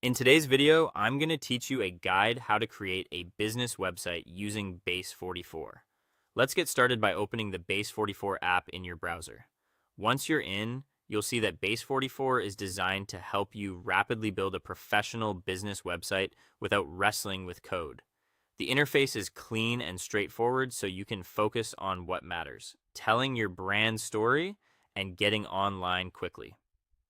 In today's video, I'm going to teach you a guide how to create a business website using Base44. Let's get started by opening the Base44 app in your browser. Once you're in, you'll see that Base44 is designed to help you rapidly build a professional business website without wrestling with code. The interface is clean and straightforward so you can focus on what matters, telling your brand story and getting online quickly.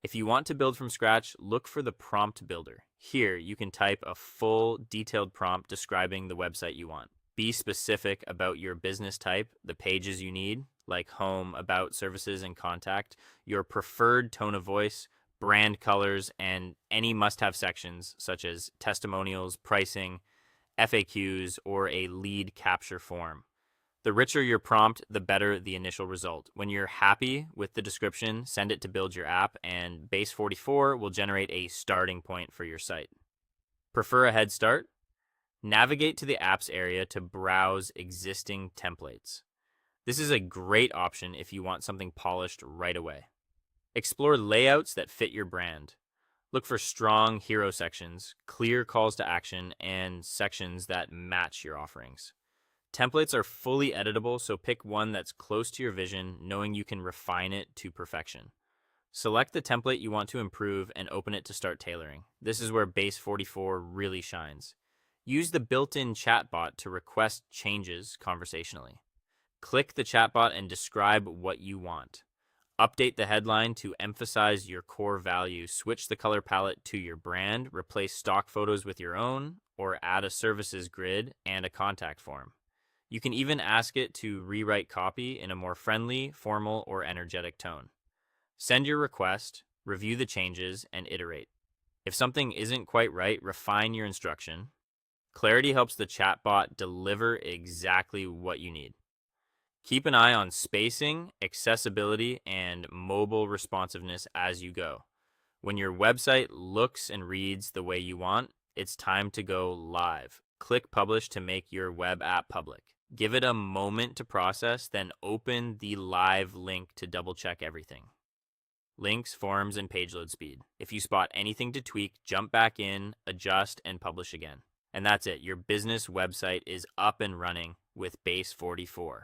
If you want to build from scratch, look for the prompt builder. Here, you can type a full, detailed prompt describing the website you want. Be specific about your business type, the pages you need, like home, about, services, and contact, your preferred tone of voice, brand colors, and any must-have sections such as testimonials, pricing, FAQs, or a lead capture form. The richer your prompt, the better the initial result. When you're happy with the description, send it to build your app, and Base44 will generate a starting point for your site. Prefer a head start? Navigate to the apps area to browse existing templates. This is a great option if you want something polished right away. Explore layouts that fit your brand. Look for strong hero sections, clear calls to action, and sections that match your offerings. Templates are fully editable, so pick one that's close to your vision, knowing you can refine it to perfection. Select the template you want to improve and open it to start tailoring. This is where Base44 really shines. Use the built-in chatbot to request changes conversationally. Click the chatbot and describe what you want. Update the headline to emphasize your core value. Switch the color palette to your brand, replace stock photos with your own, or add a services grid and a contact form. You can even ask it to rewrite copy in a more friendly, formal, or energetic tone. Send your request, review the changes, and iterate. If something isn't quite right, refine your instruction. Clarity helps the chatbot deliver exactly what you need. Keep an eye on spacing, accessibility, and mobile responsiveness as you go. When your website looks and reads the way you want, it's time to go live. Click Publish to make your web app public. Give it a moment to process, then open the live link to double check everything. Links, forms, and page load speed. If you spot anything to tweak, jump back in, adjust, and publish again. And that's it. Your business website is up and running with Base44.